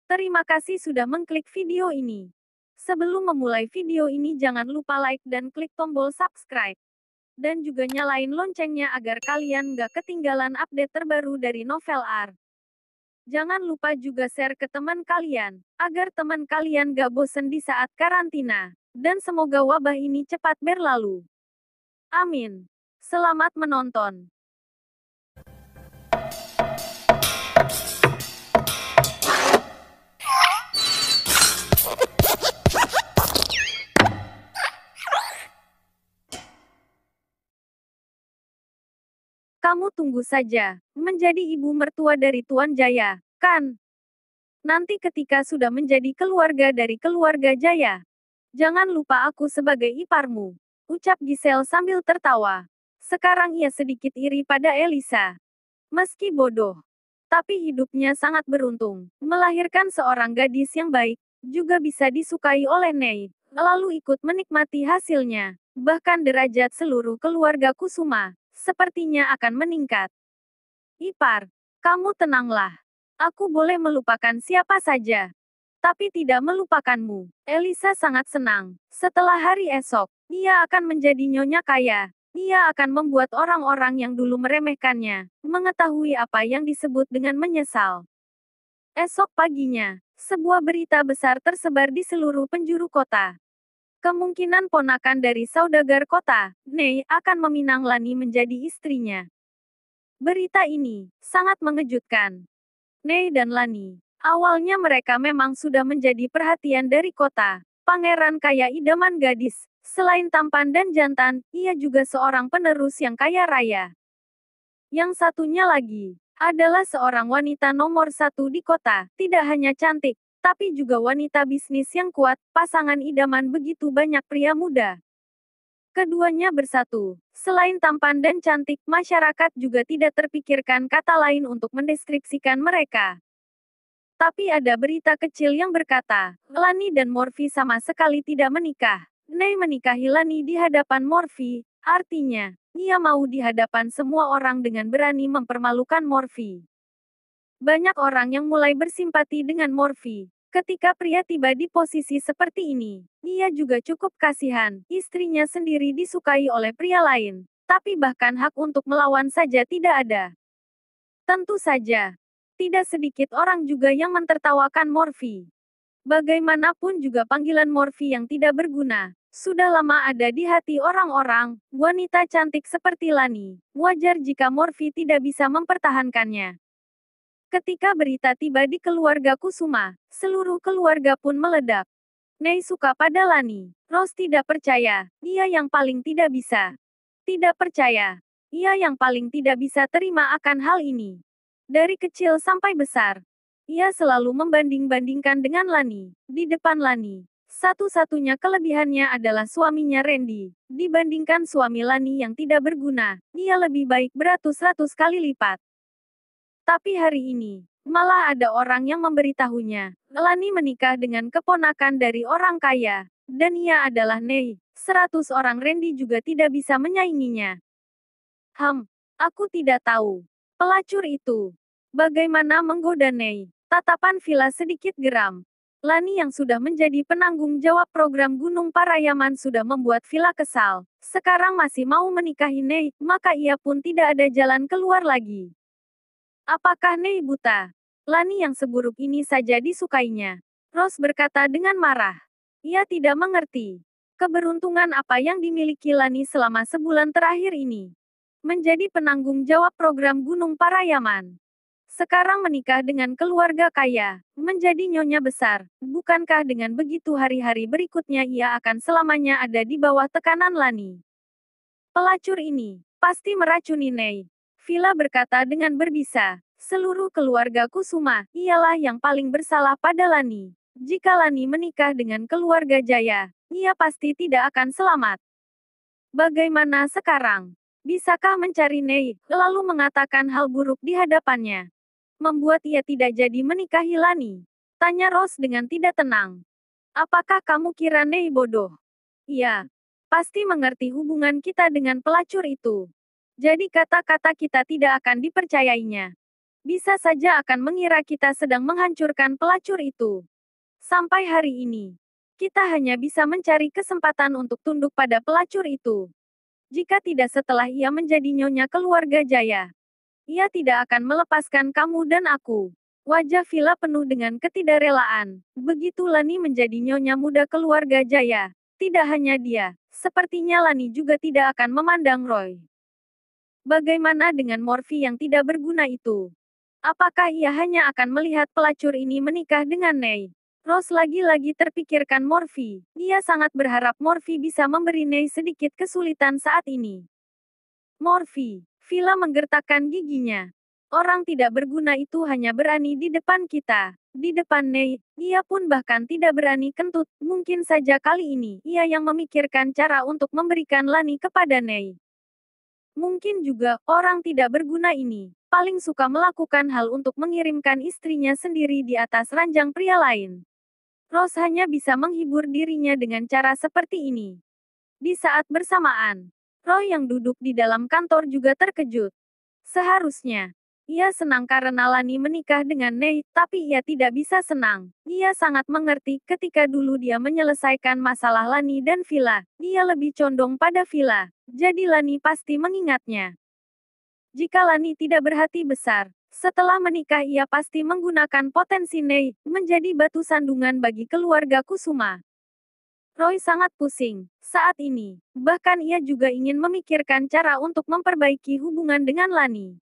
Terima kasih sudah mengklik video ini. Sebelum memulai video ini jangan lupa like dan klik tombol subscribe. Dan juga nyalain loncengnya agar kalian nggak ketinggalan update terbaru dari Novel Art. Jangan lupa juga share ke teman kalian, agar teman kalian gak bosen di saat karantina. Dan semoga wabah ini cepat berlalu. Amin. Selamat menonton. Kamu tunggu saja, menjadi ibu mertua dari Tuan Jaya, kan? Nanti ketika sudah menjadi keluarga dari keluarga Jaya, jangan lupa aku sebagai iparmu, ucap Giselle sambil tertawa. Sekarang ia sedikit iri pada Elisa. Meski bodoh, tapi hidupnya sangat beruntung, melahirkan seorang gadis yang baik, juga bisa disukai oleh Nei, lalu ikut menikmati hasilnya. Bahkan derajat seluruh keluarga Kusuma, sepertinya akan meningkat. Ipar, kamu tenanglah. Aku boleh melupakan siapa saja, tapi tidak melupakanmu. Elisa sangat senang. Setelah hari esok, ia akan menjadi nyonya kaya. Ia akan membuat orang-orang yang dulu meremehkannya, mengetahui apa yang disebut dengan menyesal. Esok paginya, sebuah berita besar tersebar di seluruh penjuru kota. Kemungkinan ponakan dari saudagar kota, Nei, akan meminang Lani menjadi istrinya. Berita ini sangat mengejutkan. Nei dan Lani, awalnya mereka memang sudah menjadi perhatian dari kota. Pangeran kaya idaman gadis. Selain tampan dan jantan, ia juga seorang penerus yang kaya raya. Yang satunya lagi, adalah seorang wanita nomor satu di kota. Tidak hanya cantik, tapi juga wanita bisnis yang kuat. Pasangan idaman begitu banyak pria muda. Keduanya bersatu. Selain tampan dan cantik, masyarakat juga tidak terpikirkan kata lain untuk mendeskripsikan mereka. Tapi ada berita kecil yang berkata, Lani dan Morphy sama sekali tidak menikah. Nei menikahi Lani di hadapan Morphy, artinya, ia mau di hadapan semua orang dengan berani mempermalukan Morphy. Banyak orang yang mulai bersimpati dengan Morphy. Ketika pria tiba di posisi seperti ini, ia juga cukup kasihan. Istrinya sendiri disukai oleh pria lain, tapi bahkan hak untuk melawan saja tidak ada. Tentu saja, tidak sedikit orang juga yang mentertawakan Morphy. Bagaimanapun juga panggilan Morphy yang tidak berguna, sudah lama ada di hati orang-orang, wanita cantik seperti Lani. Wajar jika Morphy tidak bisa mempertahankannya. Ketika berita tiba di keluarga Kusuma, seluruh keluarga pun meledak. Nei suka pada Lani. Rose tidak percaya, ia yang paling tidak bisa. Tidak percaya, ia yang paling tidak bisa terima akan hal ini. Dari kecil sampai besar, ia selalu membanding-bandingkan dengan Lani. Di depan Lani, satu-satunya kelebihannya adalah suaminya Randy. Dibandingkan suami Lani yang tidak berguna, ia lebih baik beratus-ratus kali lipat. Tapi hari ini, malah ada orang yang memberitahunya, Lani menikah dengan keponakan dari orang kaya, dan ia adalah Nei. 100 orang Randy juga tidak bisa menyainginya. Aku tidak tahu. Pelacur itu. Bagaimana menggoda Nei? Tatapan Villa sedikit geram. Lani yang sudah menjadi penanggung jawab program Gunung Parayaman sudah membuat Villa kesal. Sekarang masih mau menikahi Nei, maka ia pun tidak ada jalan keluar lagi. Apakah Nei buta? Lani yang seburuk ini saja disukainya. Rose berkata dengan marah. Ia tidak mengerti. Keberuntungan apa yang dimiliki Lani selama sebulan terakhir ini. Menjadi penanggung jawab program Gunung Parayaman. Sekarang menikah dengan keluarga kaya, menjadi nyonya besar. Bukankah dengan begitu hari-hari berikutnya ia akan selamanya ada di bawah tekanan Lani? Pelacur ini, pasti meracuni Nei. Villa berkata dengan berbisa. Seluruh keluarga Kusuma, ialah yang paling bersalah pada Lani. Jika Lani menikah dengan keluarga Jaya, ia pasti tidak akan selamat. Bagaimana sekarang? Bisakah mencari Nei, lalu mengatakan hal buruk di hadapannya? Membuat ia tidak jadi menikahi Lani? Tanya Rose dengan tidak tenang. Apakah kamu kira Nei bodoh? Iya. Pasti mengerti hubungan kita dengan pelacur itu. Jadi kata-kata kita tidak akan dipercayainya. Bisa saja akan mengira kita sedang menghancurkan pelacur itu. Sampai hari ini, kita hanya bisa mencari kesempatan untuk tunduk pada pelacur itu. Jika tidak setelah ia menjadi nyonya keluarga Jaya, ia tidak akan melepaskan kamu dan aku. Wajah Villa penuh dengan ketidakrelaan. Begitu Lani menjadi nyonya muda keluarga Jaya. Tidak hanya dia, sepertinya Lani juga tidak akan memandang Roy. Bagaimana dengan Morphy yang tidak berguna itu? Apakah ia hanya akan melihat pelacur ini menikah dengan Nei? Rose lagi-lagi terpikirkan Morphy. Ia sangat berharap Morphy bisa memberi Nei sedikit kesulitan saat ini. Morphy, Villa menggertakkan giginya. Orang tidak berguna itu hanya berani di depan kita. Di depan Nei, ia pun bahkan tidak berani kentut. Mungkin saja kali ini, ia yang memikirkan cara untuk memberikan Lani kepada Nei. Mungkin juga, orang tidak berguna ini, paling suka melakukan hal untuk mengirimkan istrinya sendiri di atas ranjang pria lain. Rose hanya bisa menghibur dirinya dengan cara seperti ini. Di saat bersamaan, Roy yang duduk di dalam kantor juga terkejut. Seharusnya, ia senang karena Lani menikah dengan Nei, tapi ia tidak bisa senang. Ia sangat mengerti ketika dulu dia menyelesaikan masalah Lani dan Villa. Ia lebih condong pada Villa, jadi Lani pasti mengingatnya. Jika Lani tidak berhati besar, setelah menikah ia pasti menggunakan potensi Nei menjadi batu sandungan bagi keluarga Kusuma. Roy sangat pusing saat ini. Bahkan ia juga ingin memikirkan cara untuk memperbaiki hubungan dengan Lani.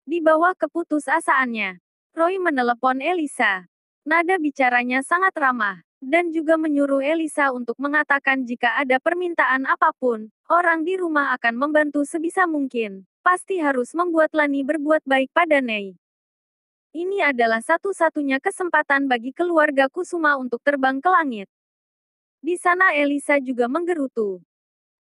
Di bawah keputusasaannya, Roy menelepon Elisa. Nada bicaranya sangat ramah, dan juga menyuruh Elisa untuk mengatakan jika ada permintaan apapun, orang di rumah akan membantu sebisa mungkin. Pasti harus membuat Lani berbuat baik pada Nei. Ini adalah satu-satunya kesempatan bagi keluarga Kusuma untuk terbang ke langit. Di sana Elisa juga menggerutu.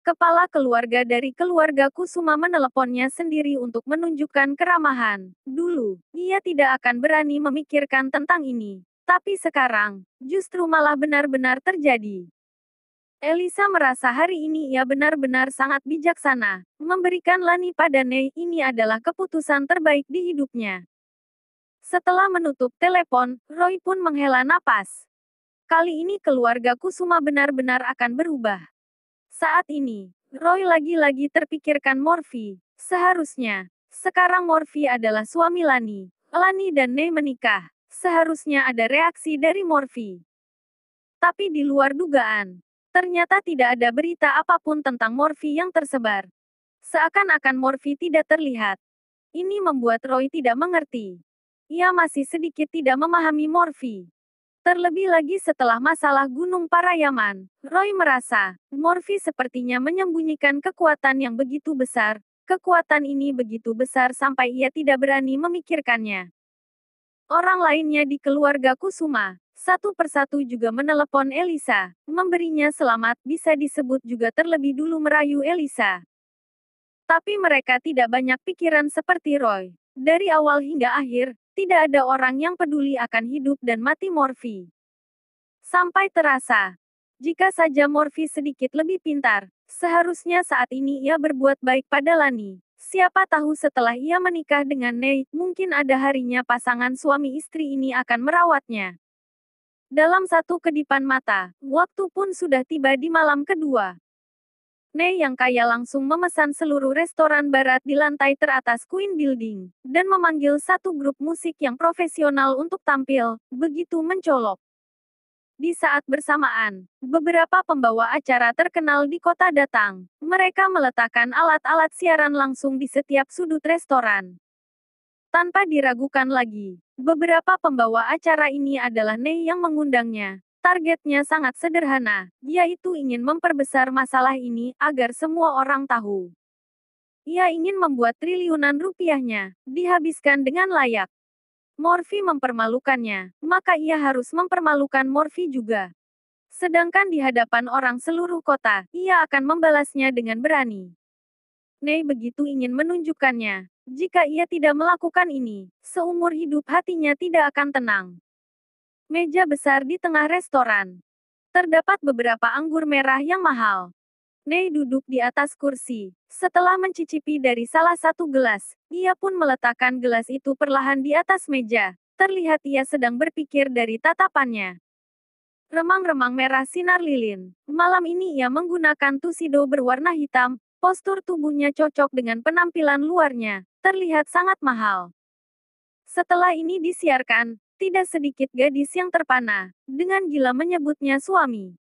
Kepala keluarga dari keluarga Kusuma meneleponnya sendiri untuk menunjukkan keramahan. Dulu, ia tidak akan berani memikirkan tentang ini. Tapi sekarang, justru malah benar-benar terjadi. Elisa merasa hari ini ia benar-benar sangat bijaksana. Memberikan Lani pada Nei ini adalah keputusan terbaik di hidupnya. Setelah menutup telepon, Roy pun menghela napas. Kali ini keluarga Kusuma benar-benar akan berubah. Saat ini, Roy lagi-lagi terpikirkan Morphy. Seharusnya, sekarang Morphy adalah suami Lani. Lani dan Nei menikah. Seharusnya ada reaksi dari Morphy. Tapi di luar dugaan, ternyata tidak ada berita apapun tentang Morphy yang tersebar. Seakan-akan Morphy tidak terlihat. Ini membuat Roy tidak mengerti. Ia masih sedikit tidak memahami Morphy. Terlebih lagi setelah masalah Gunung Parayaman, Roy merasa, Morphy sepertinya menyembunyikan kekuatan yang begitu besar. Kekuatan ini begitu besar sampai ia tidak berani memikirkannya. Orang lainnya di keluarga Kusuma, satu persatu juga menelepon Elisa, memberinya selamat, bisa disebut juga terlebih dulu merayu Elisa. Tapi mereka tidak banyak pikiran seperti Roy. Dari awal hingga akhir, tidak ada orang yang peduli akan hidup dan mati Morphy. Sampai terasa, jika saja Morphy sedikit lebih pintar, seharusnya saat ini ia berbuat baik pada Lani. Siapa tahu setelah ia menikah dengan Nei, mungkin ada harinya pasangan suami istri ini akan merawatnya. Dalam satu kedipan mata, waktu pun sudah tiba di malam kedua. Nei yang kaya langsung memesan seluruh restoran barat di lantai teratas Queen Building, dan memanggil satu grup musik yang profesional untuk tampil, begitu mencolok. Di saat bersamaan, beberapa pembawa acara terkenal di kota datang. Mereka meletakkan alat-alat siaran langsung di setiap sudut restoran. Tanpa diragukan lagi, beberapa pembawa acara ini adalah Nei yang mengundangnya. Targetnya sangat sederhana, yaitu ingin memperbesar masalah ini agar semua orang tahu. Ia ingin membuat triliunan rupiahnya dihabiskan dengan layak. Morphy mempermalukannya, maka ia harus mempermalukan Morphy juga. Sedangkan di hadapan orang seluruh kota, ia akan membalasnya dengan berani. Nei begitu ingin menunjukkannya. Jika ia tidak melakukan ini, seumur hidup hatinya tidak akan tenang. Meja besar di tengah restoran. Terdapat beberapa anggur merah yang mahal. Nei duduk di atas kursi. Setelah mencicipi dari salah satu gelas, ia pun meletakkan gelas itu perlahan di atas meja. Terlihat ia sedang berpikir dari tatapannya. Remang-remang merah sinar lilin. Malam ini ia menggunakan tuxedo berwarna hitam. Postur tubuhnya cocok dengan penampilan luarnya. Terlihat sangat mahal. Setelah ini disiarkan, tidak sedikit gadis yang terpana. Dengan gila menyebutnya suami.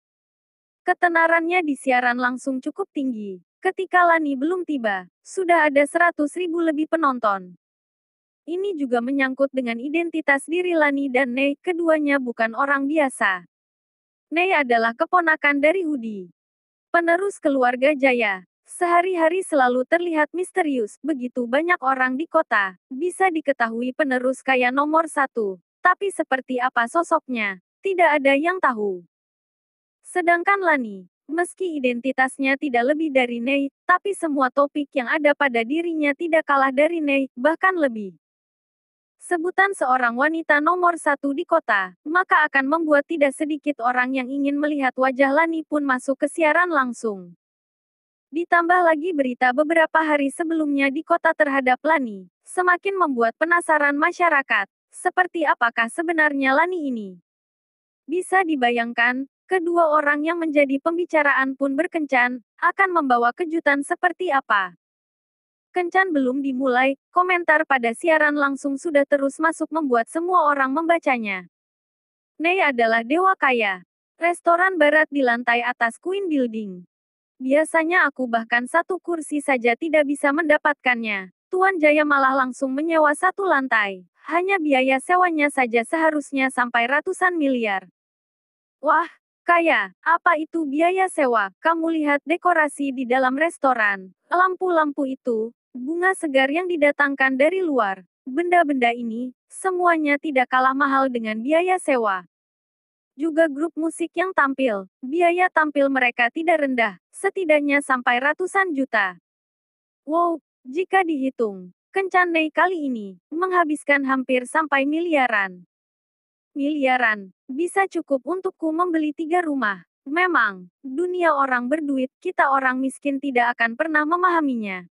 Ketenarannya di siaran langsung cukup tinggi. Ketika Lani belum tiba, sudah ada 100.000 lebih penonton. Ini juga menyangkut dengan identitas diri Lani dan Nei, keduanya bukan orang biasa. Nei adalah keponakan dari Hudi, penerus keluarga Jaya. Sehari-hari selalu terlihat misterius, begitu banyak orang di kota, bisa diketahui penerus kaya nomor satu. Tapi seperti apa sosoknya, tidak ada yang tahu. Sedangkan Lani, meski identitasnya tidak lebih dari Nei, tapi semua topik yang ada pada dirinya tidak kalah dari Nei, bahkan lebih. Sebutan seorang wanita nomor satu di kota, maka akan membuat tidak sedikit orang yang ingin melihat wajah Lani pun masuk ke siaran langsung. Ditambah lagi berita beberapa hari sebelumnya di kota terhadap Lani, semakin membuat penasaran masyarakat, seperti apakah sebenarnya Lani ini. Bisa dibayangkan, kedua orang yang menjadi pembicaraan pun berkencan, akan membawa kejutan seperti apa. Kencan belum dimulai, komentar pada siaran langsung sudah terus masuk membuat semua orang membacanya. Nei adalah dewa kaya. Restoran barat di lantai atas Queen Building. Biasanya aku bahkan satu kursi saja tidak bisa mendapatkannya. Tuan Jaya malah langsung menyewa satu lantai. Hanya biaya sewanya saja seharusnya sampai ratusan miliar. Wah, kaya, apa itu biaya sewa? Kamu lihat dekorasi di dalam restoran, lampu-lampu itu, bunga segar yang didatangkan dari luar. Benda-benda ini, semuanya tidak kalah mahal dengan biaya sewa. Juga grup musik yang tampil, biaya tampil mereka tidak rendah, setidaknya sampai ratusan juta. Wow, jika dihitung, Kencan Nei kali ini, menghabiskan hampir sampai miliaran. Miliaran, bisa cukup untukku membeli 3 rumah. Memang, dunia orang berduit, kita orang miskin tidak akan pernah memahaminya.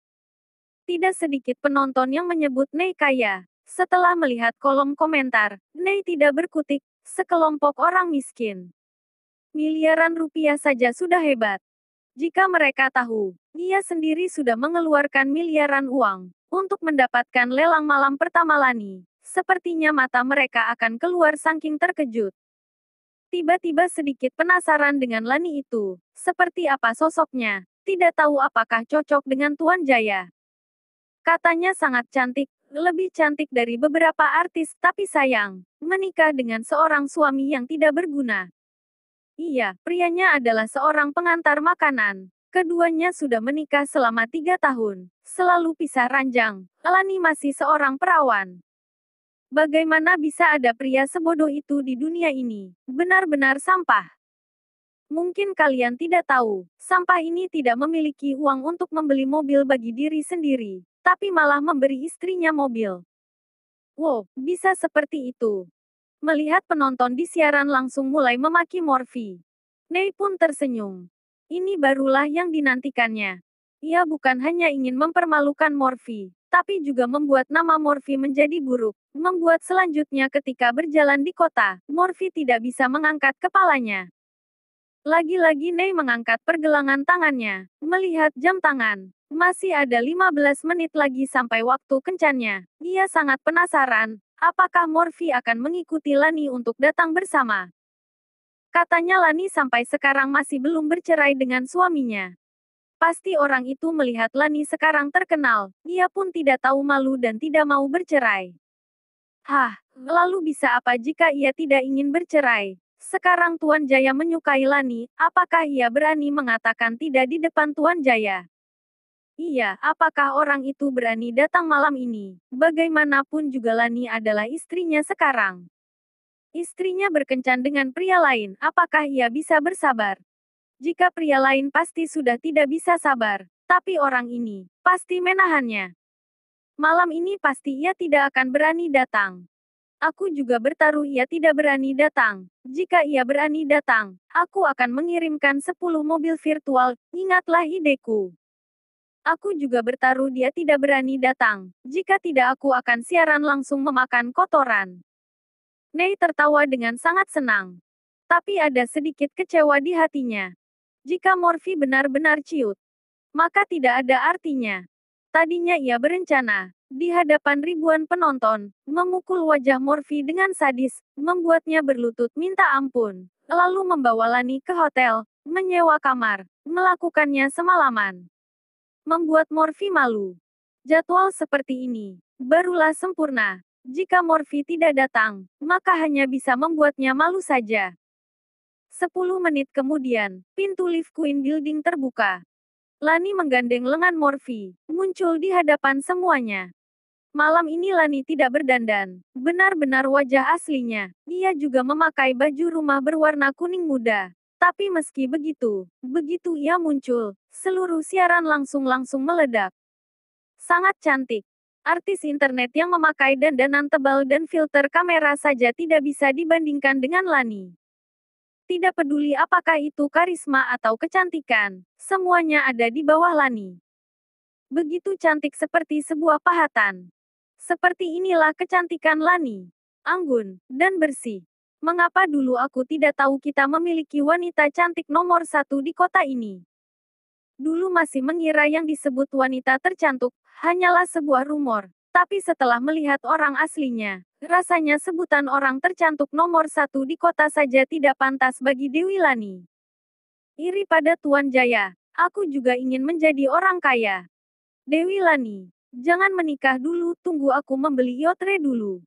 Tidak sedikit penonton yang menyebut Nei kaya. Setelah melihat kolom komentar, Nei tidak berkutik, sekelompok orang miskin. Miliaran rupiah saja sudah hebat. Jika mereka tahu, ia sendiri sudah mengeluarkan miliaran uang untuk mendapatkan lelang malam pertama Lani. Sepertinya mata mereka akan keluar saking terkejut. Tiba-tiba sedikit penasaran dengan Lani itu. Seperti apa sosoknya? Tidak tahu apakah cocok dengan Tuan Jaya. Katanya sangat cantik, lebih cantik dari beberapa artis, tapi sayang, menikah dengan seorang suami yang tidak berguna. Iya, prianya adalah seorang pengantar makanan. Keduanya sudah menikah selama 3 tahun. Selalu pisah ranjang. Lani masih seorang perawan. Bagaimana bisa ada pria sebodoh itu di dunia ini? Benar-benar sampah. Mungkin kalian tidak tahu, sampah ini tidak memiliki uang untuk membeli mobil bagi diri sendiri, tapi malah memberi istrinya mobil. Wow, bisa seperti itu. Melihat penonton di siaran langsung mulai memaki Morphy. Nei pun tersenyum. Ini barulah yang dinantikannya. Ia bukan hanya ingin mempermalukan Morphy, tapi juga membuat nama Morphy menjadi buruk. Membuat selanjutnya ketika berjalan di kota, Morphy tidak bisa mengangkat kepalanya. Lagi-lagi Nei mengangkat pergelangan tangannya, melihat jam tangan. Masih ada 15 menit lagi sampai waktu kencannya. Ia sangat penasaran, apakah Morphy akan mengikuti Lani untuk datang bersama. Katanya Lani sampai sekarang masih belum bercerai dengan suaminya. Pasti orang itu melihat Lani sekarang terkenal, ia pun tidak tahu malu dan tidak mau bercerai. Hah, lalu bisa apa jika ia tidak ingin bercerai? Sekarang Tuan Jaya menyukai Lani, apakah ia berani mengatakan tidak di depan Tuan Jaya? Iya, apakah orang itu berani datang malam ini? Bagaimanapun juga Lani adalah istrinya sekarang. Istrinya berkencan dengan pria lain, apakah ia bisa bersabar? Jika pria lain pasti sudah tidak bisa sabar, tapi orang ini pasti menahannya. Malam ini pasti ia tidak akan berani datang. Aku juga bertaruh ia tidak berani datang. Jika ia berani datang, aku akan mengirimkan 10 mobil virtual, ingatlah ideku. Aku juga bertaruh dia tidak berani datang. Jika tidak aku akan siaran langsung memakan kotoran. Nei tertawa dengan sangat senang. Tapi ada sedikit kecewa di hatinya. Jika Morphy benar-benar ciut, maka tidak ada artinya. Tadinya ia berencana, di hadapan ribuan penonton, memukul wajah Morphy dengan sadis, membuatnya berlutut minta ampun, lalu membawa Lani ke hotel, menyewa kamar, melakukannya semalaman. Membuat Morphy malu. Jadwal seperti ini, barulah sempurna. Jika Morphy tidak datang, maka hanya bisa membuatnya malu saja. 10 menit kemudian, pintu lift Queen Building terbuka. Lani menggandeng lengan Morphy, muncul di hadapan semuanya. Malam ini Lani tidak berdandan, benar-benar wajah aslinya. Ia juga memakai baju rumah berwarna kuning muda. Tapi meski begitu, begitu ia muncul, seluruh siaran langsung meledak. Sangat cantik. Artis internet yang memakai dandanan tebal dan filter kamera saja tidak bisa dibandingkan dengan Lani. Tidak peduli apakah itu karisma atau kecantikan, semuanya ada di bawah Lani. Begitu cantik seperti sebuah pahatan. Seperti inilah kecantikan Lani. Anggun, dan bersih. Mengapa dulu aku tidak tahu kita memiliki wanita cantik nomor 1 di kota ini? Dulu masih mengira yang disebut wanita tercantik, hanyalah sebuah rumor. Tapi setelah melihat orang aslinya, rasanya sebutan orang tercantik nomor 1 di kota saja tidak pantas bagi Dewi Lani. Iri pada Tuan Jaya, aku juga ingin menjadi orang kaya. Dewi Lani, jangan menikah dulu, tunggu aku membeli yotre dulu.